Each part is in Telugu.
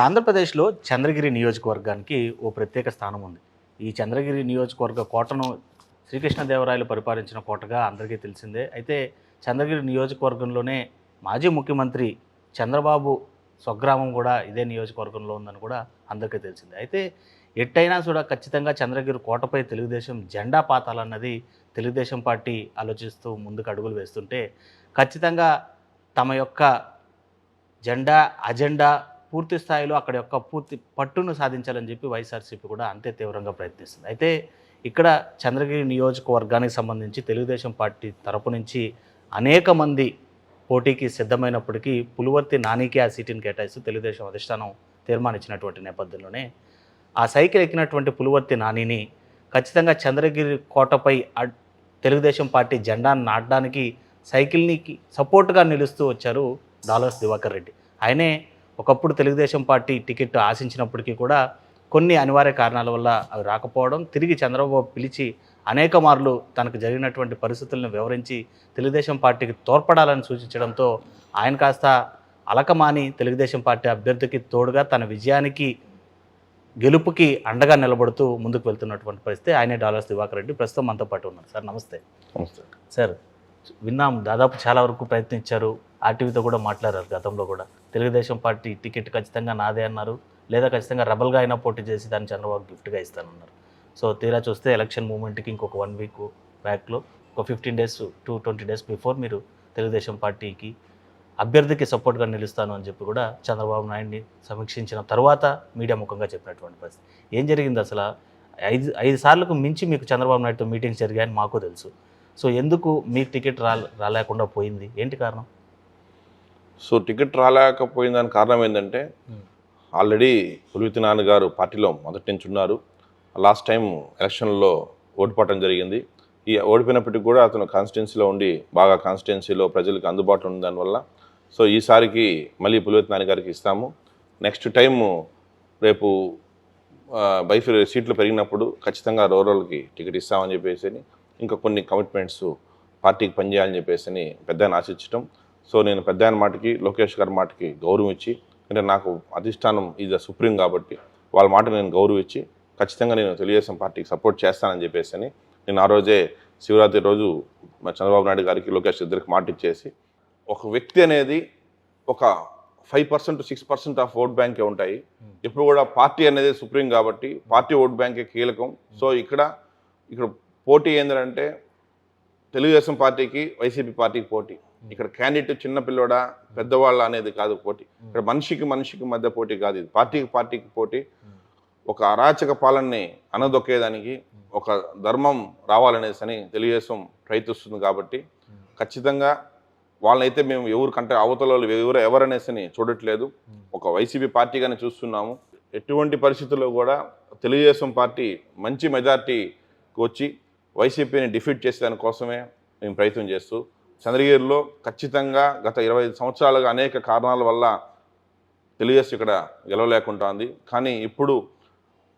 ఆంధ్రప్రదేశ్‌లో చంద్రగిరి నియోజకవర్గానికి ఓ ప్రత్యేక స్థానం ఉంది. ఈ చంద్రగిరి నియోజకవర్గ కోటను శ్రీకృష్ణదేవరాయలు పరిపాలించిన కోటగా అందరికీ తెలిసిందే. అయితే చంద్రగిరి నియోజకవర్గంలోనే మాజీ ముఖ్యమంత్రి చంద్రబాబు స్వగ్రామం కూడా ఇదే నియోజకవర్గంలో ఉందని కూడా అందరికీ తెలిసిందే. అయితే ఎట్టైనా కూడా ఖచ్చితంగా చంద్రగిరి కోటపై తెలుగుదేశం జెండా పాతాలన్నది తెలుగుదేశం పార్టీ ఆలోచిస్తూ ముందుకు అడుగులు వేస్తుంటే, ఖచ్చితంగా తమ యొక్క జెండా, అజెండా పూర్తి స్థాయిలో అక్కడ యొక్క పూర్తి పట్టును సాధించాలని చెప్పి వైఎస్ఆర్సీపీ కూడా అంతే తీవ్రంగా ప్రయత్నిస్తుంది. అయితే ఇక్కడ చంద్రగిరి నియోజకవర్గానికి సంబంధించి తెలుగుదేశం పార్టీ తరపు నుంచి అనేక మంది పోటీకి సిద్ధమైనప్పటికీ పులివర్తి నానికి ఆ సీటుని కేటాయిస్తూ తెలుగుదేశం అధిష్టానం తీర్మానించినటువంటి నేపథ్యంలోనే ఆ సైకిల్ ఎక్కినటువంటి పులివర్తి నానిని ఖచ్చితంగా చంద్రగిరి కోటపై తెలుగుదేశం పార్టీ జెండాను నాటడానికి సైకిల్నికి సపోర్ట్గా నిలుస్తూ వచ్చారు డాలర్స్ దివాకర్ రెడ్డి. ఆయనే ఒకప్పుడు తెలుగుదేశం పార్టీ టికెట్ ఆశించినప్పటికీ కూడా కొన్ని అనివార్య కారణాల వల్ల అవి రాకపోవడం, తిరిగి చంద్రబాబు పిలిచి అనేక మార్లు తనకు జరిగినటువంటి పరిస్థితులను వివరించి తెలుగుదేశం పార్టీకి తోడ్పడాలని సూచించడంతో ఆయన కాస్త అలకమాని తెలుగుదేశం పార్టీ అభ్యర్థికి తోడుగా తన విజయానికి గెలుపుకి అండగా నిలబడుతూ ముందుకు వెళ్తున్నటువంటి పరిస్థితి. ఆయనే డాలర్స్ దివాకర్ రెడ్డి ప్రస్తుతం మనతో పాటు ఉన్నారు. సార్ నమస్తే. నమస్తే సార్, విన్నాం దాదాపు చాలా వరకు ప్రయత్నించారు, ఆర్టీవీతో కూడా మాట్లాడారు గతంలో కూడా. తెలుగుదేశం పార్టీ టికెట్ ఖచ్చితంగా నాదే అన్నారు, లేదా ఖచ్చితంగా రెబల్గా అయినా పోటీ చేసి దాన్ని చంద్రబాబు గిఫ్ట్గా ఇస్తానన్నారు. సో తీరా చూస్తే ఎలక్షన్ మూమెంట్కి ఇంకొక 1 వీక్ బ్యాక్లో ఒక 15 days to 20 days బిఫోర్ మీరు తెలుగుదేశం పార్టీకి అభ్యర్థికి సపోర్ట్గా నిలుస్తాను అని చెప్పి కూడా చంద్రబాబు నాయుడిని సమీక్షించిన తర్వాత మీడియా ముఖంగా చెప్పినటువంటి పరిస్థితి. ఏం జరిగింది అసలు? ఐదు సార్లకు మించి మీకు చంద్రబాబు నాయుడుతో మీటింగ్స్ జరిగాయని మాకు తెలుసు. సో ఎందుకు మీకు టికెట్ రాలేకుండా పోయింది? ఏంటి కారణం? సో టికెట్ రాలేకపోయిందని కారణం ఏంటంటే ఆల్రెడీ పులివర్తి నాని గారు పార్టీలో మొదటి నుంచి ఉన్నారు. లాస్ట్ టైం ఎలక్షన్లో ఓడిపోవటం జరిగింది. ఈ ఓడిపోయినప్పటికీ కూడా అతను కాన్స్టిట్యున్సీలో ఉండి బాగా కాన్స్టిట్యున్సీలో ప్రజలకు అందుబాటులో ఉంది దానివల్ల. సో ఈసారికి మళ్ళీ పులివర్తి నాని గారికి ఇస్తాము. నెక్స్ట్ టైం రేపు సీట్లు పెరిగినప్పుడు ఖచ్చితంగా రూరల్కి టికెట్ ఇస్తామని చెప్పేసి ఇంకా కొన్ని కమిట్మెంట్స్ పార్టీకి పనిచేయాలని చెప్పేసి పెద్ద ఆయన ఆశించడం. సో నేను పెద్ద ఆయన మాటకి, లోకేష్ గారి మాటకి గౌరవం ఇచ్చి, అంటే నాకు అధిష్టానం ఈజ్ సుప్రీం కాబట్టి వాళ్ళ మాట నేను గౌరవం ఇచ్చి ఖచ్చితంగా నేను తెలుగుదేశం పార్టీకి సపోర్ట్ చేస్తానని చెప్పేసి నేను ఆ రోజే శివరాత్రి రోజు చంద్రబాబు నాయుడు గారికి, లోకేష్ ఇద్దరికి మాట ఇచ్చేసి, ఒక వ్యక్తి అనేది ఒక 5% to 6% ఆఫ్ ఓట్ బ్యాంకే ఉంటాయి. ఇప్పుడు కూడా పార్టీ అనేది సుప్రీం కాబట్టి పార్టీ ఓట్ బ్యాంకే కీలకం. సో ఇక్కడ పోటీ ఏంటంటే తెలుగుదేశం పార్టీకి, వైసీపీ పార్టీకి పోటీ. ఇక్కడ క్యాండిడేట్ చిన్నపిల్లడా పెద్దవాళ్ళ అనేది కాదు పోటీ. ఇక్కడ మనిషికి మధ్య పోటీ కాదు, ఇది పార్టీకి పోటీ. ఒక అరాచక పాలనని అనదొక్కేదానికి ఒక ధర్మం రావాలనేసి తెలుగుదేశం ప్రయత్నిస్తుంది కాబట్టి ఖచ్చితంగా వాళ్ళనైతే మేము ఎవరికంటే అవతల ఎవరనేసి చూడట్లేదు, ఒక వైసీపీ పార్టీగానే చూస్తున్నాము. ఎటువంటి పరిస్థితుల్లో కూడా తెలుగుదేశం పార్టీ మంచి మెజార్టీకి వచ్చి వైసీపీని డిఫీట్ చేసే దానికోసమే మేము ప్రయత్నం చేస్తూ, చంద్రగిరిలో ఖచ్చితంగా గత 25 సంవత్సరాలుగా అనేక కారణాల వల్ల తెలుగుదేశం ఇక్కడ గెలవలేకుంటుంది. కానీ ఇప్పుడు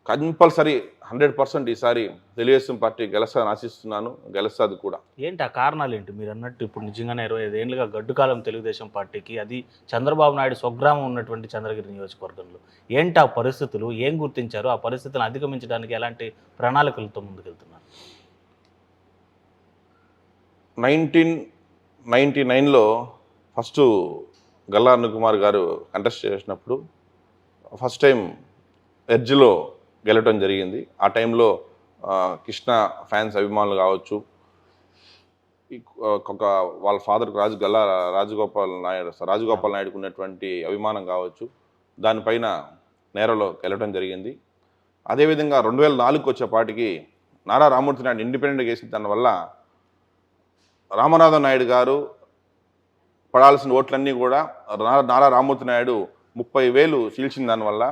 కంపల్సరీ 100% ఈసారి తెలుగుదేశం పార్టీ గెలుస్తుందని ఆశిస్తున్నాను, గెలుస్తుంది కూడా. ఏంటి ఆ కారణాలు ఏంటి? మీరు అన్నట్టు ఇప్పుడు నిజంగానే 25 ఏళ్ళుగా గడ్డుకాలం తెలుగుదేశం పార్టీకి, అది చంద్రబాబు నాయుడు స్వగ్రామం ఉన్నటువంటి చంద్రగిరి నియోజకవర్గంలో. ఏంటి ఆ పరిస్థితులు? ఏం గుర్తించారు? ఆ పరిస్థితులను అధిగమించడానికి ఎలాంటి ప్రణాళికలతో ముందుకెళ్తున్నారు? 1999లో ఫస్ట్ గల్లా అరుణ్ గారు కంటెస్ట్ చేసినప్పుడు ఫస్ట్ టైం ఎడ్జ్లో గెలవటం జరిగింది. ఆ టైంలో కృష్ణ ఫ్యాన్స్ అభిమానులు కావచ్చు, వాళ్ళ ఫాదర్ రాజగోపాల్ నాయుడుకు ఉన్నటువంటి అభిమానం కావచ్చు, దానిపైన నేరలో గెలవటం జరిగింది. అదేవిధంగా 2004కి వచ్చేపాటికి నారా రామ్మూర్తి నాయుడు ఇండిపెండెంట్గా వేసిన దానివల్ల రామనాథన్ నాయుడు గారు పడాల్సిన ఓట్లన్నీ కూడా నారా రామ్మూర్తి నాయుడు 30,000 చీల్చిన దానివల్ల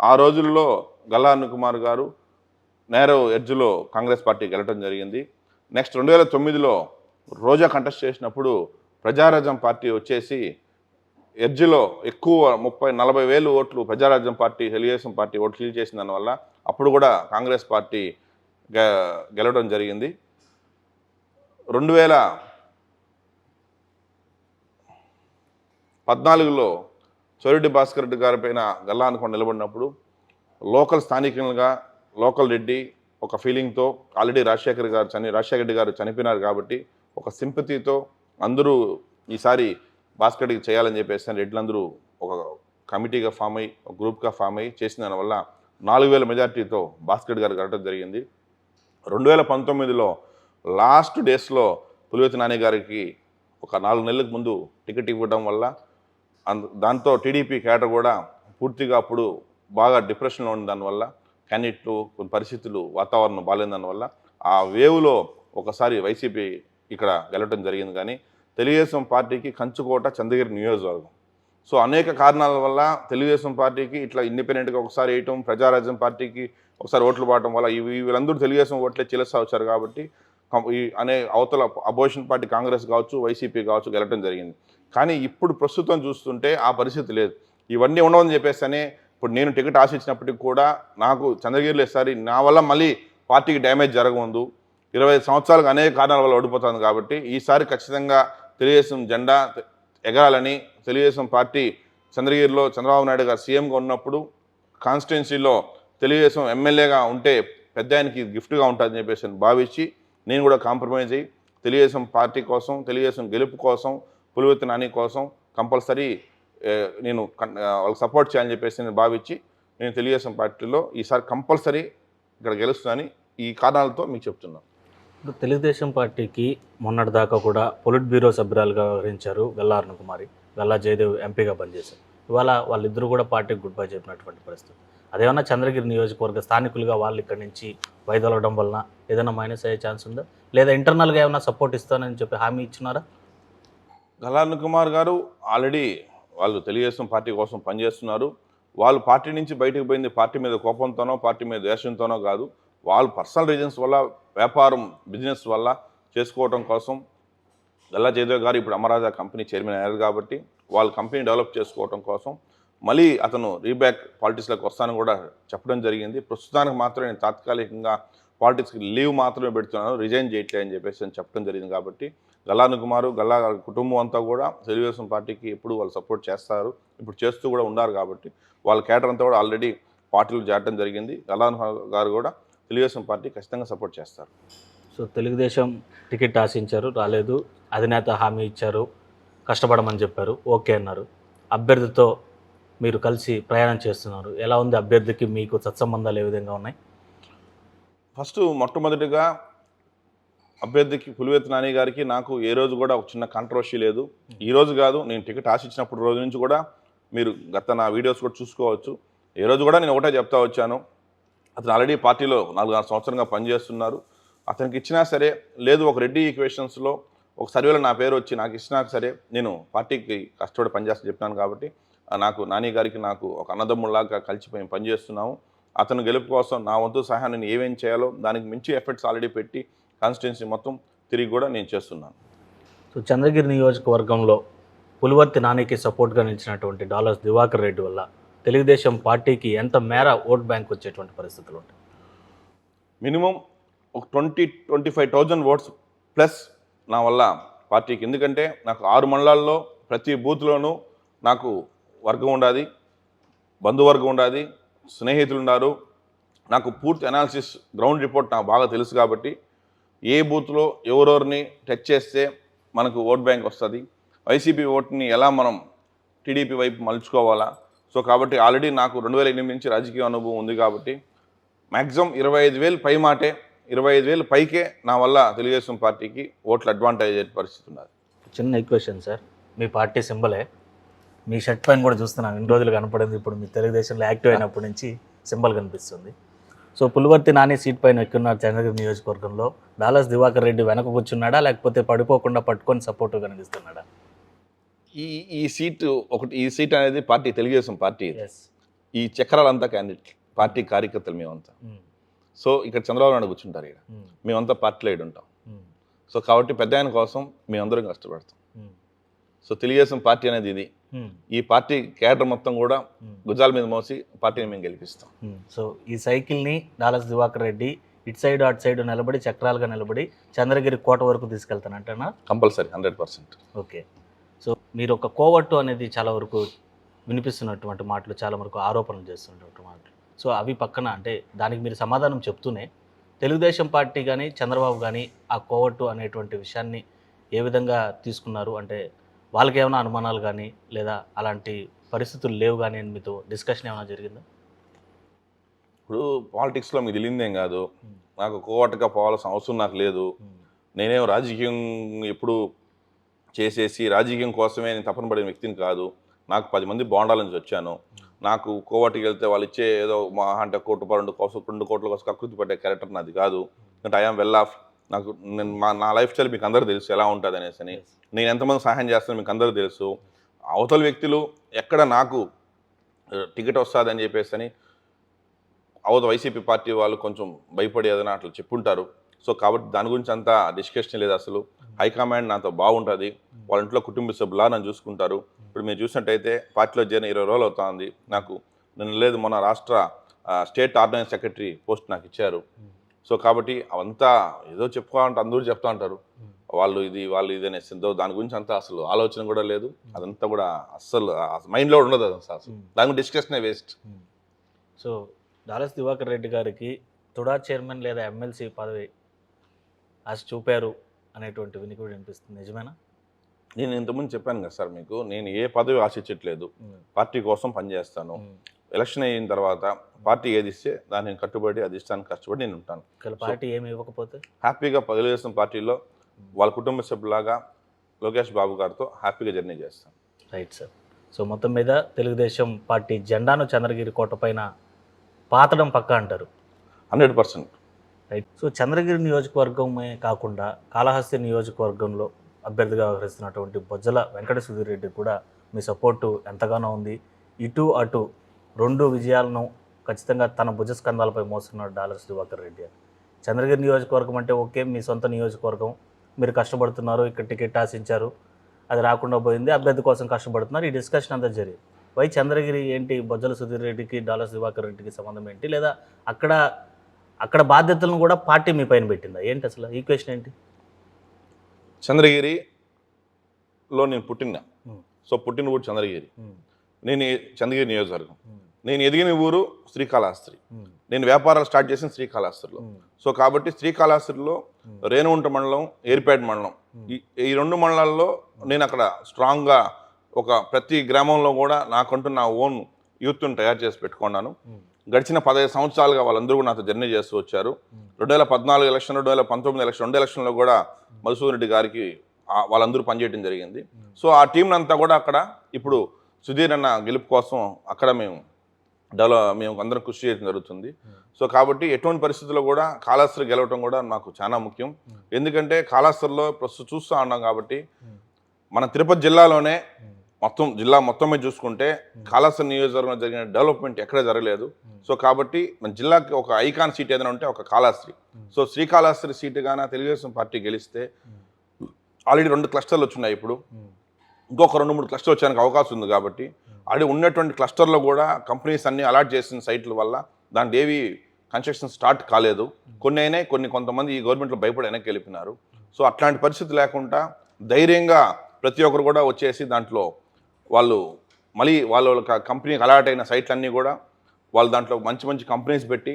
ఆ రోజుల్లో గల్లా అరుణ్ గారు నేరో ఎడ్జ్లో కాంగ్రెస్ పార్టీ గెలవడం జరిగింది. నెక్స్ట్ 2009లో రోజా కంటెస్ట్ చేసినప్పుడు ప్రజారాజ్యం పార్టీ వచ్చేసి ఎడ్జ్లో ఎక్కువ 30-40,000 ఓట్లు ప్రజారాజ్యం పార్టీ, తెలుగుదేశం పార్టీ ఓట్లు చీల్ చేసిన దానివల్ల అప్పుడు కూడా కాంగ్రెస్ పార్టీ గెలవడం జరిగింది. 2014లో సోరెడ్డి భాస్కర్ రెడ్డి గారి పైన గల్లా అనుకొని నిలబడినప్పుడు స్థానికంగా లోకల్ రెడ్డి ఒక ఫీలింగ్తో ఆల్రెడీ రాజశేఖర్ రెడ్డి గారు చనిపోయినారు కాబట్టి ఒక సింపతితో అందరూ ఈసారి భాస్కర్ రెడ్డికి చేయాలని చెప్పేసి రెడ్లందరూ ఒక కమిటీగా ఫామ్ అయ్యి ఒక గ్రూప్గా ఫామ్ అయ్యి చేసిన దానివల్ల 4,000 మెజార్టీతో భాస్కర్ రెడ్డి గారు గెలవడం జరిగింది. 2019లో లాస్ట్ డేస్లో పులివెత్తి నాని గారికి ఒక 4 నెలలకు ముందు టికెట్ ఇవ్వడం వల్ల దాంతో టీడీపీ కేడర్ కూడా పూర్తిగా అప్పుడు బాగా డిప్రెషన్లో ఉన్న దానివల్ల క్యాండిడేట్లు కొన్ని పరిస్థితులు వాతావరణం బాగాలేని దానివల్ల ఆ వేవ్లో ఒకసారి వైసీపీ ఇక్కడ గెలవడం జరిగింది. కానీ తెలుగుదేశం పార్టీకి కంచుకోట చంద్రగిరి నియోజకవర్గం. సో అనేక కారణాల వల్ల తెలుగుదేశం పార్టీకి ఇట్లా ఇండిపెండెంట్గా ఒకసారి వేయటం, ప్రజారాజ్యం పార్టీకి ఒకసారి ఓట్లు పడటం వల్ల వీళ్ళందరూ తెలుగుదేశం ఓట్లే చిలసా వచ్చారు కాబట్టి ఈ అనే అవతల అపోజిషన్ పార్టీ కాంగ్రెస్ కావచ్చు, వైసీపీ కావచ్చు గెలవడం జరిగింది. కానీ ఇప్పుడు ప్రస్తుతం చూస్తుంటే ఆ పరిస్థితి లేదు. ఇవన్నీ ఉండవని చెప్పేసి ఇప్పుడు నేను టికెట్ ఆశించినప్పటికీ కూడా నాకు చంద్రగిరిలో ఈసారి నా వల్ల మళ్ళీ పార్టీకి డ్యామేజ్ జరగముందు 25 సంవత్సరాలకు అనేక కారణాల వల్ల ఓడిపోతుంది కాబట్టి ఈసారి ఖచ్చితంగా తెలుగుదేశం జెండా ఎగరాలని తెలుగుదేశం పార్టీ చంద్రగిరిలో చంద్రబాబు నాయుడు గారు సీఎంగా ఉన్నప్పుడు కాన్స్టిట్యున్సీలో తెలుగుదేశం ఎమ్మెల్యేగా ఉంటే పెద్ద ఆయనకి గిఫ్ట్గా ఉంటుందని చెప్పేసి భావించి నేను కూడా కాంప్రమైజ్ అయ్యి తెలుగుదేశం పార్టీ కోసం, తెలుగుదేశం గెలుపు కోసం, పులివెత్తి నాని కోసం కంపల్సరీ నేను వాళ్ళకి సపోర్ట్ చేయాలని చెప్పేసి నేను భావించి నేను తెలుగుదేశం పార్టీలో ఈసారి కంపల్సరీ ఇక్కడ గెలుస్తుందని ఈ కారణాలతో మీకు చెప్తున్నాను. ఇప్పుడు తెలుగుదేశం పార్టీకి మొన్నటిదాకా కూడా పొలిట్ బ్యూరో సభ్యురాలుగా వ్యవహరించారు గల్లా అరుణకుమారి, గల్లా జయదేవ్ ఎంపీగా పనిచేశారు. ఇవాళ వాళ్ళిద్దరూ కూడా పార్టీకి గుడ్ బై చెప్పినటువంటి పరిస్థితి. అదేమన్నా చంద్రగిరి నియోజకవర్గ స్థానికులుగా వాళ్ళు ఇక్కడ నుంచి వైదొలగడం వలన ఏదైనా మైనస్ అయ్యే ఛాన్స్ ఉందా, లేదా ఇంటర్నల్గా ఏమైనా సపోర్ట్ ఇస్తానని చెప్పి హామీ ఇచ్చినారా? గల్లా అరుణకుమార్ గారు ఆల్రెడీ వాళ్ళు తెలుగుదేశం పార్టీ కోసం పనిచేస్తున్నారు. వాళ్ళు పార్టీ నుంచి బయటకు పోయింది పార్టీ మీద కోపంతోనో, పార్టీ మీద ద్వేషంతోనో కాదు. వాళ్ళు పర్సనల్ రీజన్స్ వల్ల, వ్యాపారం బిజినెస్ వల్ల చేసుకోవడం కోసం గల్లా జయదేవ్ గారు ఇప్పుడు అమరాజా కంపెనీ చైర్మన్ అయ్యారు కాబట్టి వాళ్ళ కంపెనీ డెవలప్ చేసుకోవడం కోసం మళ్ళీ అతను రీబ్యాక్ పాలిటిక్స్లోకి వస్తానని కూడా చెప్పడం జరిగింది. ప్రస్తుతానికి మాత్రం నేను తాత్కాలికంగా పాలిటిక్స్కి లీవ్ మాత్రమే పెడుతున్నాను, రిజైన్ చేయట్లే అని చెప్పేసి అని చెప్పడం జరిగింది. కాబట్టి గల్లా అరుణకుమార్, గల్లా కుటుంబం అంతా కూడా తెలుగుదేశం పార్టీకి ఎప్పుడు వాళ్ళు సపోర్ట్ చేస్తారు, ఇప్పుడు చేస్తూ కూడా ఉన్నారు. కాబట్టి వాళ్ళ కేటర్ అంతా కూడా ఆల్రెడీ పార్టీలు చేరడం జరిగింది. గల్లా గారు కూడా తెలుగుదేశం పార్టీ ఖచ్చితంగా సపోర్ట్ చేస్తారు. సో తెలుగుదేశం టికెట్ ఆశించారు, రాలేదు. అధినేత హామీ ఇచ్చారు, కష్టపడమని చెప్పారు, ఓకే అన్నారు. అభ్యర్థితో మీరు కలిసి ప్రయాణం చేస్తున్నారు. ఎలా ఉంది అభ్యర్థికి మీకు సత్సంబంధాలు ఏ విధంగా ఉన్నాయి? ఫస్ట్ మొట్టమొదటిగా అభ్యర్థికి పులివెత్తి నాని గారికి నాకు ఏ రోజు కూడా ఒక చిన్న కాంట్రవర్సీ లేదు. ఈ రోజు కాదు, నేను టికెట్ ఆశించినప్పుడు రోజు నుంచి కూడా మీరు గత నా వీడియోస్ కూడా చూసుకోవచ్చు. ఏ రోజు కూడా నేను ఒకటే చెప్తా వచ్చాను, అతను ఆల్రెడీ పార్టీలో 4 సంవత్సరంగా పనిచేస్తున్నారు. అతనికి ఇచ్చినా సరే, లేదు ఒక రెడ్డి ఈక్వేషన్స్లో ఒక సర్వేలో నా పేరు వచ్చి నాకు ఇచ్చినా సరే నేను పార్టీకి కష్టపడి పనిచేస్తా చెప్పినాను. కాబట్టి నాకు నాని గారికి నాకు ఒక అన్నదమ్ముళ్ళలాగా కలిసిపోయి పనిచేస్తున్నాము. అతను గెలుపు కోసం నా వంతు సహాయం నేను ఏమేం చేయాలో దానికి మించి ఎఫర్ట్స్ ఆల్రెడీ పెట్టి కాన్స్టిట్యున్సీ మొత్తం తిరిగి కూడా నేను చేస్తున్నాను. సో చంద్రగిరి నియోజకవర్గంలో పులివర్తి నానికి సపోర్ట్గా నిలిచినటువంటి డాలర్స్ దివాకర్ రెడ్డి వల్ల తెలుగుదేశం పార్టీకి ఎంత మేర ఓట్ బ్యాంక్ వచ్చేటువంటి పరిస్థితులు ఉంటాయి? మినిమం ఒక 20-25,000 ఓట్స్ ప్లస్ నా వల్ల పార్టీకి. ఎందుకంటే నాకు 6 మండలాల్లో ప్రతి బూత్లోనూ నాకు వర్గం ఉండాలి, బంధువర్గం ఉండాలి, స్నేహితులు ఉన్నారు. నాకు పూర్తి అనాలిసిస్, గ్రౌండ్ రిపోర్ట్ నాకు బాగా తెలుసు. కాబట్టి ఏ బూత్లో ఎవరెవరిని టచ్ చేస్తే మనకు ఓట్ బ్యాంక్ వస్తుంది, వైసీపీ ఓట్ని ఎలా మనం టీడీపీ వైపు మలుచుకోవాలా. సో కాబట్టి ఆల్రెడీ నాకు 2008 నుంచి రాజకీయ అనుభవం ఉంది. కాబట్టి మ్యాక్సిమం 25,000 పై మాటే, 25,000 పైకే నా వల్ల తెలుగుదేశం పార్టీకి ఓట్లు అడ్వాంటేజ్ అయ్యే పరిస్థితి ఉన్నది. చిన్న ఈక్వేషన్ సార్, మీ పార్టీ సింబలే మీ షర్ట్ పైన కూడా చూస్తున్నాను, ఇన్ని రోజులు కనపడింది. ఇప్పుడు మీ తెలుగుదేశంలో యాక్టివ్ అయినప్పటి నుంచి సింబల్ కనిపిస్తుంది. సో పులివర్తి నాని సీట్ పైన ఎక్కున్నారు చంద్రగిరి నియోజకవర్గంలో. డాలర్స్ దివాకర్ రెడ్డి వెనక కూర్చున్నాడా, లేకపోతే పడిపోకుండా పట్టుకొని సపోర్ట్గా కనిపిస్తున్నాడా? ఈ సీట్ అనేది పార్టీ, తెలుగుదేశం పార్టీ. ఈ చక్రాలంతా క్యాండిడేట్ పార్టీ కార్యకర్తలు మేమంతా. సో ఇక్కడ చంద్రబాబు నాయుడు కూర్చుంటారు, ఇక్కడ మేమంతా పార్టీలో ఇటు ఉంటాం. సో కాబట్టి పెద్ద ఆయన కోసం మేమందరం కష్టపడతాం. సో తెలుగుదేశం పార్టీ అనేది ఇది. ఈ పార్టీ కేడర్ మొత్తం కూడా గుజాల మీద మోసి పార్టీని మేము గెలిపిస్తాం. సో ఈ సైకిల్ని డాలర్స్ దివాకర్ రెడ్డి ఇటు సైడ్ అటు సైడ్ నిలబడి చక్రాలుగా నిలబడి చంద్రగిరి కోట వరకు తీసుకెళ్తానంటేనా? కంపల్సరీ 100%. ఓకే. సో మీరు ఒక కోవట్టు అనేది చాలా వరకు వినిపిస్తున్నటువంటి మాటలు చాలా వరకు ఆరోపణలు చేస్తున్నటువంటి మాటలు. సో అవి పక్కన అంటే దానికి మీరు సమాధానం చెప్తూనే తెలుగుదేశం పార్టీ కానీ చంద్రబాబు కానీ ఆ కోవట్టు అనేటువంటి విషయాన్ని ఏ విధంగా తీసుకున్నారు అంటే వాళ్ళకి ఏమైనా అనుమానాలు కానీ లేదా అలాంటి పరిస్థితులు లేవు కానీ అని మీతో డిస్కషన్ ఏమైనా జరిగిందా? ఇప్పుడు పాలిటిక్స్లో మీకు తెలియదేం కాదు, నాకు కోవటగా పోవాల్సిన అవసరం నాకు లేదు. నేనేం రాజకీయం ఎప్పుడు చేసేసి రాజకీయం కోసమే నేను తపన పడిన వ్యక్తిని కాదు. నాకు 10 మంది బోండాల నుంచి వచ్చాను. నాకు కోవటికి వెళ్తే వాళ్ళు ఇచ్చే ఏదో మా అంటే 1 కోటి 2 కోట్ల కోసం కకృతి పట్టే క్యారెక్టర్ నాది కాదు. అంటే ఐఎమ్ వెల్ ఆఫ్. నాకు నా లైఫ్ స్టైల్ మీకు అందరూ తెలుసు ఎలా ఉంటుంది అనేసి అని. నేను ఎంతమంది సహాయం చేస్తానో మీకు అందరూ తెలుసు. అవతల వ్యక్తులు ఎక్కడ నాకు టికెట్ వస్తుందని చెప్పేసి అని అవతల వైసీపీ పార్టీ వాళ్ళు కొంచెం భయపడి ఏదైనా అట్లా చెప్పుంటారు. సో కాబట్టి దాని గురించి అంతా డిస్కషన్ లేదు. అసలు హైకమాండ్ నాతో బాగుంటుంది, వాళ్ళ ఇంట్లో కుటుంబ సభ్యులా నన్ను చూసుకుంటారు. ఇప్పుడు మీరు చూసినట్టయితే పార్టీలో చేరిన 20 రోజులు అవుతుంది. నాకు నిన్న లేదు మొన్న రాష్ట్ర స్టేట్ ఆర్గనైజ్ సెక్రటరీ పోస్ట్ నాకు ఇచ్చారు. సో కాబట్టి అవంతా ఏదో చెప్పుకోవాలంటే అందరూ చెప్తా ఉంటారు, వాళ్ళు ఇది అనేసి. దాని గురించి అంతా అసలు ఆలోచన కూడా లేదు. అదంతా కూడా అస్సలు మైండ్లో ఉండదు. అసలు దాని గురించి డిస్కషనే వేస్ట్. సో దాలస్ దివాకర్ రెడ్డి గారికి తుడా చైర్మన్ లేదా ఎమ్మెల్సీ పదవి ఆశ చూపారు అనేటువంటి వినికిడి వినిపిస్తుంది, నిజమేనా? నేను ఇంతకుముందు చెప్పాను కదా సార్ మీకు, నేను ఏ పదవి ఆశించట్లేదు. పార్టీ కోసం పనిచేస్తాను. ఎలక్షన్ అయిన తర్వాత పార్టీ ఏది ఇస్తే దాన్ని కట్టుబడి అది ఇష్టానికి కష్టపడి నేను ఉంటాను. పార్టీ ఏమి ఇవ్వకపోతే హ్యాపీగా తెలుగుదేశం పార్టీలో వాళ్ళ కుటుంబ సభ్యులాగా లోకేష్ బాబు గారితో హ్యాపీగా జర్నీ చేస్తాను. Right sir. సో మొత్తం మీద తెలుగుదేశం పార్టీ జెండాను చంద్రగిరి కోట పైన పాతడం పక్క అంటారు. 100%. రైట్. సో చంద్రగిరి నియోజకవర్గమే కాకుండా కాళహస్తి నియోజకవర్గంలో అభ్యర్థిగా వ్యవహరిస్తున్నటువంటి బొజ్జల వెంకట సుధీర్ రెడ్డి కూడా మీ సపోర్టు ఎంతగానో ఉంది. ఇటు అటు 2 విజయాలను ఖచ్చితంగా తన భుజస్కంధాలపై మోస్తున్నాడు డాలర్స్ దివాకర్ రెడ్డి అని. చంద్రగిరి నియోజకవర్గం అంటే ఓకే, మీ సొంత నియోజకవర్గం, మీరు కష్టపడుతున్నారు, ఇక్కడ టికెట్ ఆశించారు, అది రాకుండా పోయింది, అభ్యర్థి కోసం కష్టపడుతున్నారు, ఈ డిస్కషన్ అంతా జరిగింది. వై చంద్రగిరి ఏంటి, బొజ్జల సుధీర్ రెడ్డికి డాలర్స్ దివాకర్ రెడ్డికి సంబంధం ఏంటి? లేదా అక్కడ బాధ్యతలను కూడా పార్టీ మీ పైన పెట్టిందా ఏంటి? అసలు ఈక్వేషన్ ఏంటి? చంద్రగిరిలో నేను పుట్టిన, సో పుట్టిన ఊరు చంద్రగిరి. నేను చంద్రగిరి నియోజకవర్గం. నేను ఎదిగిన ఊరు శ్రీకాళహస్తి. నేను వ్యాపారాలు స్టార్ట్ చేసిన శ్రీకాళహస్తిలో. సో కాబట్టి శ్రీకాళహస్తిలో రేణుగుంట మండలం, ఏర్పేట మండలం, ఈ 2 మండలాల్లో నేను అక్కడ స్ట్రాంగ్గా ప్రతి గ్రామంలో కూడా నాకంటూ నా ఓన్ యూత్ని తయారు చేసి పెట్టుకున్నాను. గడిచిన 15 సంవత్సరాలుగా వాళ్ళందరూ కూడా నాతో జర్నీ చేస్తూ వచ్చారు. 2014 ఎలక్షన్, 2019 ఎలక్షన్, 2 ఎలక్షన్లో కూడా మధుసూదన్ రెడ్డి గారికి వాళ్ళందరూ పనిచేయడం జరిగింది. సో ఆ టీంని అంతా కూడా అక్కడ ఇప్పుడు సుధీర్ అన్న గెలుపు కోసం అక్కడ మేము అందరం కృషి చేయడం జరుగుతుంది. సో కాబట్టి ఎటువంటి పరిస్థితుల్లో కూడా కాళహస్తి గెలవటం కూడా మాకు చాలా ముఖ్యం. ఎందుకంటే కాళహస్తిలో ప్రస్తుతం చూస్తూ ఉన్నాం కాబట్టి మన తిరుపతి జిల్లాలోనే జిల్లా మొత్తం మీద చూసుకుంటే కాళహస్తి నియోజకవర్గంలో జరిగిన డెవలప్మెంట్ ఎక్కడ జరగలేదు. సో కాబట్టి మన జిల్లాకి ఒక ఐకాన్ సీట్ ఏదైనా ఉంటే ఒక కాళహస్తి. సో శ్రీకాళహస్తి సీటు గాన తెలుగుదేశం పార్టీ గెలిస్తే ఆల్రెడీ 2 క్లస్టర్లు వచ్చినాయి. ఇప్పుడు ఇంకొక 2-3 క్లస్టర్ వచ్చడానికి అవకాశం ఉంది. కాబట్టి ఆల్రెడీ ఉన్నటువంటి క్లస్టర్లో కూడా కంపెనీస్ అన్ని అలాట్ చేసిన సైట్ల వల్ల దాంట్లో ఏవి కన్స్ట్రక్షన్ స్టార్ట్ కాలేదు. కొన్ని అయినాయి, కొంతమంది ఈ గవర్నమెంట్లో భయపడి వెనక్కి వెళ్ళిపోయినారు. సో అట్లాంటి పరిస్థితి లేకుండా ధైర్యంగా ప్రతి ఒక్కరు కూడా వచ్చేసి దాంట్లో వాళ్ళు మళ్ళీ వాళ్ళ కంపెనీకి అలాట్ అయిన సైట్లన్నీ కూడా వాళ్ళు దాంట్లో మంచి కంపెనీస్ పెట్టి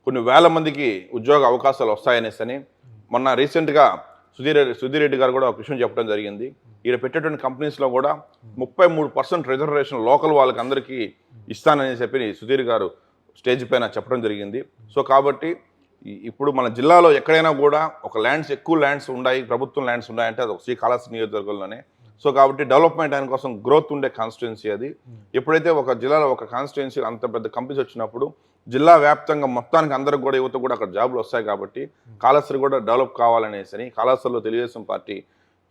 కొన్ని వేల మందికి ఉద్యోగ అవకాశాలు వస్తాయనేసి అని మొన్న రీసెంట్గా సుధీర్ రెడ్డి గారు కూడా ఒక విషయం చెప్పడం జరిగింది. ఈడ పెట్టేటువంటి కంపెనీస్లో కూడా 33% రిజర్వేషన్ లోకల్ వాళ్ళకి అందరికీ ఇస్తానని చెప్పి సుధీర్ గారు స్టేజ్ పైన చెప్పడం జరిగింది. సో కాబట్టి ఇప్పుడు మన జిల్లాలో ఎక్కడైనా కూడా ఎక్కువ ల్యాండ్స్ ఉన్నాయి, ప్రభుత్వం ల్యాండ్స్ ఉన్నాయంటే అది ఒక శ్రీకాళహస్తి నియోజకవర్గంలోనే. సో కాబట్టి డెవలప్మెంట్ ఆయన కోసం గ్రోత్ ఉండే కాన్స్టిట్యున్సీ అది. ఎప్పుడైతే ఒక జిల్లాలో ఒక కాన్స్టిట్యున్సీ అంత పెద్ద కంపెనీస్ వచ్చినప్పుడు జిల్లా వ్యాప్తంగా మొత్తానికి అందరికి కూడా యువత కూడా అక్కడ జాబులు వస్తాయి. కాబట్టి కాళహస్తి కూడా డెవలప్ కావాలనేసి కాళహస్తిలో తెలుగుదేశం పార్టీ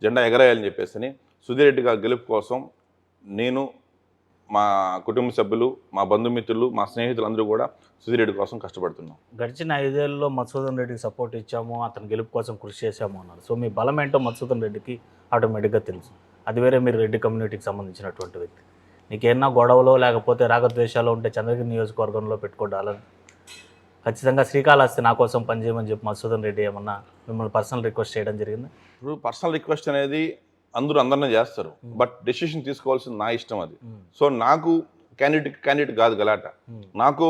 జెండా ఎగరేయాలని చెప్పేసి సుధీర్ రెడ్డి గారి గెలుపు కోసం నేను, మా కుటుంబ సభ్యులు, మా బంధుమిత్రులు, మా స్నేహితులందరూ కూడా సుధీర్ రెడ్డి కోసం కష్టపడుతున్నాం. గడిచిన 5 ఏళ్ళలో మధుసూదన్ రెడ్డికి సపోర్ట్ ఇచ్చాము, అతని గెలుపు కోసం కృషి చేశాము అన్నారు. సో మీ బలం ఏంటో మధుసూదన్ రెడ్డికి ఆటోమేటిక్గా తెలుసు. అది వేరే, మీరు రెడ్డి కమ్యూనిటీకి సంబంధించినటువంటి వ్యక్తి. నీకేమన్నా గొడవలో లేకపోతే రాగద్వేషాలు ఉంటే చంద్రగిరి నియోజకవర్గంలో పెట్టుకోవడాలని ఖచ్చితంగా శ్రీకాళహస్తి నా కోసం పనిచేయమని చెప్పి మధుసూదన్ రెడ్డి ఏమన్నా మిమ్మల్ని పర్సనల్ రిక్వెస్ట్ చేయడం జరిగింది? ఇప్పుడు పర్సనల్ రిక్వెస్ట్ అనేది అందరూ అందరినీ చేస్తారు, బట్ డెసిషన్ తీసుకోవాల్సింది నా ఇష్టం అది. సో నాకు క్యాండిడేట్ కాదు గలాట, నాకు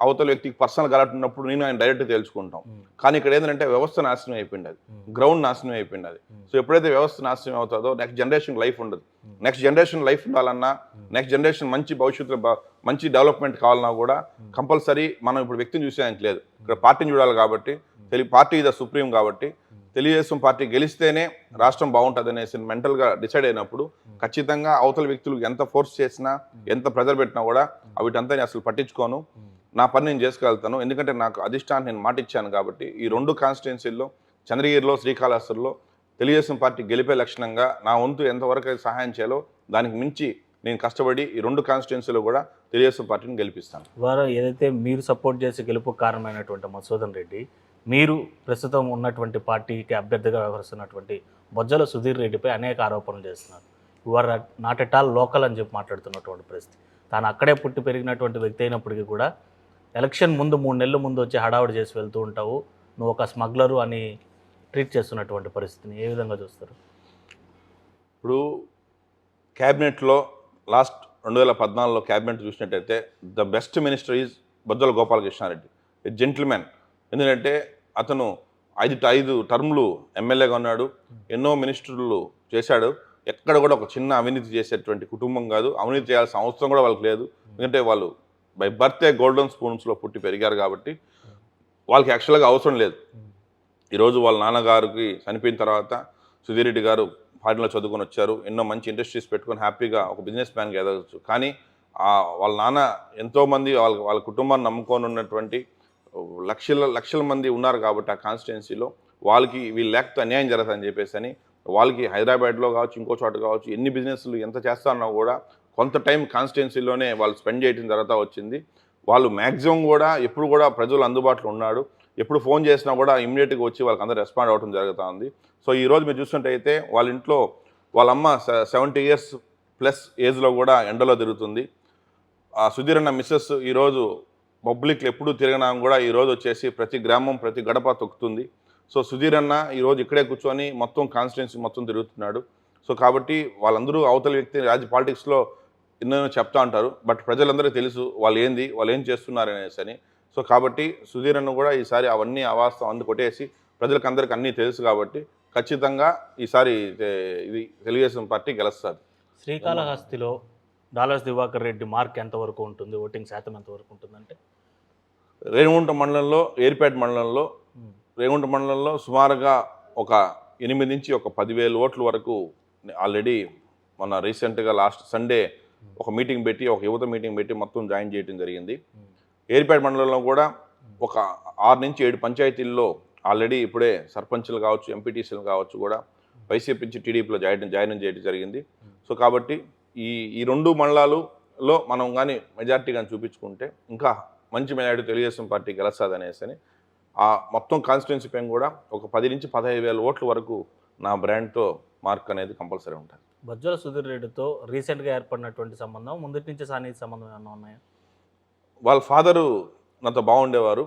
అవతల వ్యక్తికి పర్సనల్ గలాట ఉన్నప్పుడు నేను ఆయన డైరెక్ట్ తెలుసుకుంటాం. కానీ ఇక్కడ ఏంటంటే వ్యవస్థ నాశనం అయిపోయింది, అది గ్రౌండ్ నాశనం అయిపోయింది అది. సో ఎప్పుడైతే వ్యవస్థ నాశనం అవుతుందో నెక్స్ట్ జనరేషన్ లైఫ్ ఉండదు. నెక్స్ట్ జనరేషన్ లైఫ్ ఉండాలన్నా, నెక్స్ట్ జనరేషన్ మంచి భవిష్యత్తులో మంచి డెవలప్మెంట్ కావాలన్నా కూడా కంపల్సరీ మనం ఇప్పుడు వ్యక్తిని చూసేదానికి లేదు, ఇక్కడ పార్టీని చూడాలి. కాబట్టి పార్టీ ద సుప్రీం కాబట్టి తెలుగుదేశం పార్టీ గెలిస్తేనే రాష్ట్రం బాగుంటుంది అనేసి మెంటల్గా డిసైడ్ అయినప్పుడు ఖచ్చితంగా అవతల వ్యక్తులు ఎంత ఫోర్స్ చేసినా ఎంత ప్రెజర్ పెట్టినా కూడా వీటంతా నేను అసలు పట్టించుకోను, నా పని నేను చేసుకెళ్తాను. ఎందుకంటే నాకు అధిష్టానం నేను మాట ఇచ్చాను కాబట్టి ఈ 2 కాన్స్టిట్యున్సీల్లో చంద్రగిరిలో శ్రీకాళహస్తిలో తెలుగుదేశం పార్టీ గెలిపే లక్షణంగా నా వంతు ఎంతవరకు అయితే సహాయం చేయాలో దానికి మించి నేను కష్టపడి ఈ 2 కాన్స్టిట్యున్సీలో కూడా తెలుగుదేశం పార్టీని గెలిపిస్తాను. వారు ఏదైతే మీరు సపోర్ట్ చేసి గెలుపు కారణమైనటువంటి మధుసూదన్ రెడ్డి, మీరు ప్రస్తుతం ఉన్నటువంటి పార్టీకి అభ్యర్థిగా వ్యవహరిస్తున్నటువంటి బొజ్జల సుధీర్ రెడ్డిపై అనేక ఆరోపణలు చేస్తున్నారు. వారు నాట్ ఎట్ ఆల్ లోకల్ అని చెప్పి మాట్లాడుతున్నటువంటి పరిస్థితి. తాను అక్కడే పుట్టి పెరిగినటువంటి వ్యక్తి అయినప్పటికీ కూడా ఎలక్షన్ ముందు 3 నెలల ముందు వచ్చి హడావుడి చేసి వెళ్తూ ఉంటావు, నువ్వు ఒక స్మగ్లరు అని ట్రీట్ చేస్తున్నటువంటి పరిస్థితిని ఏ విధంగా చూస్తారు? ఇప్పుడు క్యాబినెట్లో లాస్ట్ 2014లో క్యాబినెట్ చూసినట్టయితే the best minister is Bojjala Gopalakrishna Reddy, a gentleman. ఎందుకంటే అతను 5 టర్ములు ఎమ్మెల్యేగా ఉన్నాడు, ఎన్నో మినిస్టర్లు చేశాడు. ఎక్కడ కూడా ఒక చిన్న అవినీతి చేసేటువంటి కుటుంబం కాదు, అవినీతి చేయాల్సిన అవసరం కూడా వాళ్ళకి లేదు. ఎందుకంటే వాళ్ళు బై బర్తే గోల్డెన్ స్పూన్స్లో పుట్టి పెరిగారు కాబట్టి వాళ్ళకి యాక్చువల్గా అవసరం లేదు. ఈరోజు వాళ్ళ నాన్నగారికి చనిపోయిన తర్వాత సుధీర్ రెడ్డి గారు ఫారిన్లో చదువుకొని వచ్చారు, ఎన్నో మంచి ఇండస్ట్రీస్ పెట్టుకొని హ్యాపీగా ఒక బిజినెస్ మ్యాన్గా ఎదగచ్చు. కానీ వాళ్ళ నాన్న ఎంతోమంది వాళ్ళ కుటుంబాన్ని నమ్ముకొని ఉన్నటువంటి లక్షల మంది ఉన్నారు కాబట్టి ఆ కాన్స్టిట్యున్సీలో వాళ్ళకి వీళ్ళు లేకపోతే అన్యాయం జరుగుతుందని చెప్పేసి అని వాళ్ళకి హైదరాబాద్లో కావచ్చు, ఇంకో చోట కావచ్చు, ఎన్ని బిజినెస్లు ఎంత చేస్తారన్నా కూడా కొంత టైం కాన్స్టిట్యున్సీలోనే వాళ్ళు స్పెండ్ చేయడం తర్వాత వచ్చింది. వాళ్ళు మ్యాక్సిమం కూడా ఎప్పుడు కూడా ప్రజలు అందుబాటులో ఉన్నాడు, ఎప్పుడు ఫోన్ చేసినా కూడా ఇమ్మీడియట్గా వచ్చి వాళ్ళకి అందరూ రెస్పాండ్ అవ్వడం జరుగుతూ ఉంది. సో ఈరోజు మీరు చూస్తుంటే వాళ్ళ ఇంట్లో వాళ్ళ అమ్మ 70 years ప్లస్ ఏజ్లో కూడా ఎండలో తిరుగుతుంది. సుధీర్ అన్న మిస్సెస్ ఈరోజు పబ్లిక్లో ఎప్పుడు తిరగనా కూడా ఈరోజు వచ్చేసి ప్రతి గ్రామం ప్రతి గడప తొక్కుతుంది. సో సుధీర్ అన్న ఈరోజు ఇక్కడే కూర్చొని మొత్తం కాన్స్టిట్యున్సీ మొత్తం తిరుగుతున్నాడు. సో కాబట్టి వాళ్ళందరూ అవతల వ్యక్తి రాజకీయ పాలిటిక్స్లో ఎన్నో చెప్తా ఉంటారు, బట్ ప్రజలందరికీ తెలుసు వాళ్ళు ఏం చేస్తున్నారు అనేసి అని. సో కాబట్టి సుధీర్ అన్న కూడా ఈసారి అవన్నీ అవాస్తవం అందు కొట్టేసి ప్రజలకు అందరికీ అన్నీ తెలుసు కాబట్టి ఖచ్చితంగా ఈసారి ఇది తెలుగుదేశం పార్టీ గెలుస్తుంది. శ్రీకాళహస్తిలో డాలర్స్ దివాకర్ రెడ్డి మార్క్ ఎంతవరకు ఉంటుంది, ఓటింగ్ శాతం ఎంతవరకు ఉంటుందంటే? రేణిగుంట మండలంలో, ఏర్పేట మండలంలో, రేణిగుంట మండలంలో సుమారుగా ఒక 8 నుంచి 10,000 ఓట్ల వరకు ఆల్రెడీ మొన్న రీసెంట్గా లాస్ట్ సండే ఒక మీటింగ్ పెట్టి, ఒక యువత మీటింగ్ పెట్టి మొత్తం జాయిన్ చేయడం జరిగింది. ఏర్పేట మండలంలో కూడా ఒక 6 నుంచి 7 పంచాయతీల్లో ఆల్రెడీ ఇప్పుడే సర్పంచ్లు కావచ్చు, ఎంపీటీసీలు కావచ్చు కూడా వైసీపీ నుంచి టీడీపీలో జాయిన్ చేయడం జరిగింది. సో కాబట్టి ఈ 2 మండలాలలో మనం కానీ మెజార్టీ కానీ చూపించుకుంటే ఇంకా మంచి మెజార్టీ తెలుగుదేశం పార్టీ గెలుస్తుంది అనేసి అని ఆ మొత్తం కాన్స్టిట్యున్సీ పైన కూడా ఒక 10 నుంచి 15,000 ఓట్ల వరకు నా బ్రాండ్తో మార్క్ అనేది కంపల్సరీ ఉంటుంది. బొజ్జల సుధీర్ రెడ్డితో రీసెంట్గా ఏర్పడినటువంటి సంబంధం, ముందు నుంచి సాన్నిహిత సంబంధం ఏమన్నా ఉన్నాయా? వాళ్ళ ఫాదరు నాతో బాగుండేవారు.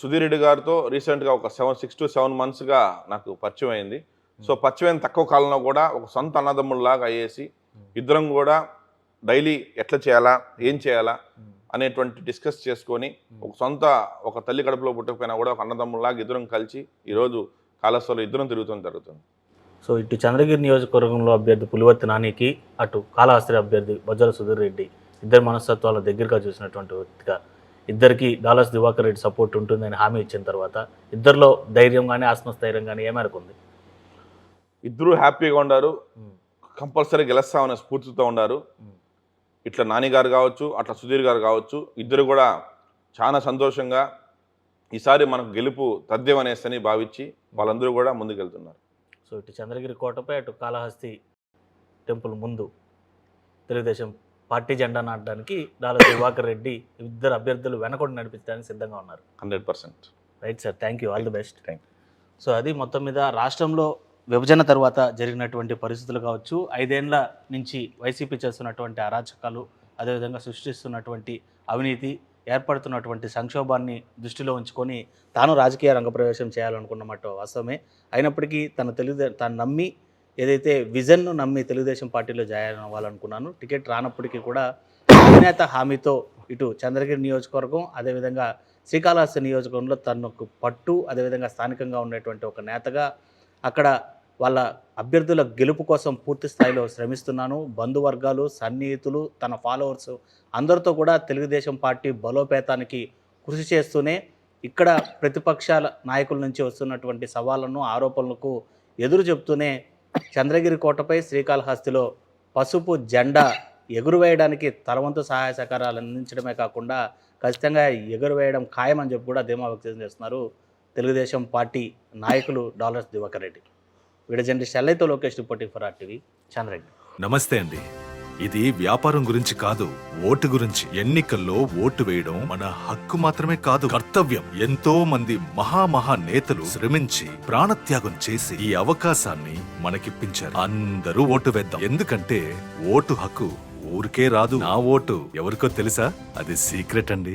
సుధీర్ రెడ్డి గారితో రీసెంట్గా ఒక 6 to 7 monthsగా నాకు పరిచయం అయింది. సో పరిచయం తక్కువ కాలంలో కూడా ఒక సొంత అన్నదమ్ముల్లాగా అయ్యేసి ఇద్దరం కూడా డైలీ ఎట్లా చేయాలా, ఏం చేయాలా అనేటువంటి డిస్కస్ చేసుకొని ఒక తల్లి కడుపులో పుట్టకపోయినా కూడా ఒక అన్నదమ్ముల్లాగా ఇద్దరం కలిసి ఈరోజు కాళహస్తిలో ఇద్దరం జరుగుతుంది. సో ఇటు చంద్రగిరి నియోజకవర్గంలో అభ్యర్థి పులివర్తి నానికి, అటు కాళహస్తి అభ్యర్థి బొజ్జల సుధీర్ రెడ్డి ఇద్దరు మనస్తత్వాల దగ్గరగా చూసినటువంటి వ్యక్తిగా ఇద్దరికి డాలర్స్ దివాకర్ రెడ్డి సపోర్ట్ ఉంటుందని హామీ ఇచ్చిన తర్వాత ఇద్దరిలో ధైర్యం కానీ ఆత్మస్థైర్యం కానీ ఏ మేరకు ఉంది? ఇద్దరు హ్యాపీగా ఉన్నారు, కంపల్సరీ గెలుస్తామనే స్ఫూర్తితో ఉన్నారు. ఇట్లా నాని గారు కావచ్చు, అట్లా సుధీర్ గారు కావచ్చు, ఇద్దరు కూడా చాలా సంతోషంగా ఈసారి మనకు గెలుపు తథ్యం అనేసి భావించి వాళ్ళందరూ కూడా ముందుకెళ్తున్నారు. సో ఇటు చంద్రగిరి కోటపై, అటు కాళహస్తి టెంపుల్ ముందు తెలుగుదేశం పార్టీ జెండా నాటడానికి డాలర్స్ దివాకర్ రెడ్డి ఇద్దరు అభ్యర్థులు వెనకొండి నడిపించడానికి సిద్ధంగా ఉన్నారు. 100%. Right sir, thank you, all the best. Thank you. So అది మొత్తం మీద రాష్ట్రంలో విభజన తర్వాత జరిగినటువంటి పరిస్థితులు కావచ్చు, 5 ఏళ్ల నుంచి వైసీపీ చేస్తున్నటువంటి అరాచకాలు, అదేవిధంగా సృష్టిస్తున్నటువంటి అవినీతి, ఏర్పడుతున్నటువంటి సంక్షోభాన్ని దృష్టిలో ఉంచుకొని తాను రాజకీయ రంగ ప్రవేశం చేయాలనుకున్నమాట వాస్తవమే. అయినప్పటికీ తాను నమ్మి ఏదైతే విజన్ను నమ్మి తెలుగుదేశం పార్టీలో జాయిన్ అవ్వాలనుకున్నాను. టికెట్ రానప్పటికీ కూడా అధినేత హామీతో ఇటు చంద్రగిరి నియోజకవర్గం, అదేవిధంగా శ్రీకాళహస్తి నియోజకవర్గంలో తనకు పట్టు, అదేవిధంగా స్థానికంగా ఉండేటువంటి ఒక నేతగా అక్కడ వాళ్ళ అభ్యర్థుల గెలుపు కోసం పూర్తి స్థాయిలో శ్రమిస్తున్నాను. బంధువర్గాలు, సన్నిహితులు, తన ఫాలోవర్స్ అందరితో కూడా తెలుగుదేశం పార్టీ బలోపేతానికి కృషి చేస్తూనే ఇక్కడ ప్రతిపక్షాల నాయకుల నుంచి వస్తున్నటువంటి సవాళ్లను, ఆరోపణలకు ఎదురు చెప్తూనే చంద్రగిరి కోటపై శ్రీకాళహస్తిలో పసుపు జెండా ఎగురువేయడానికి తలవంతు సహాయ సహకారాలు అందించడమే కాకుండా ఖచ్చితంగా ఎగురువేయడం ఖాయమని చెప్పి కూడా ధీమా వ్యక్తం చేస్తున్నారు తెలుగుదేశం పార్టీ నాయకులు dollars Diwakar Reddy. Video journalist ఎల్లైతో Lokesh reporting for RTV, Chandragiri. నమస్తే అండి. ఇది వ్యాపారం గురించి కాదు, ఓటు గురించి. ఎన్నికల్లో ఓటు వేయడం మన హక్కు మాత్రమే కాదు, కర్తవ్యం. ఎంతో మంది మహా నేతలు శ్రమించి ప్రాణత్యాగం చేసి ఈ అవకాశాన్ని మనకిప్పించారు. అందరూ ఓటు వేద్దాం. ఎందుకంటే ఓటు హక్కు ఊరికే రాదు. నా ఓటు ఎవరికో తెలుసా? అది సీక్రెట్ అండి.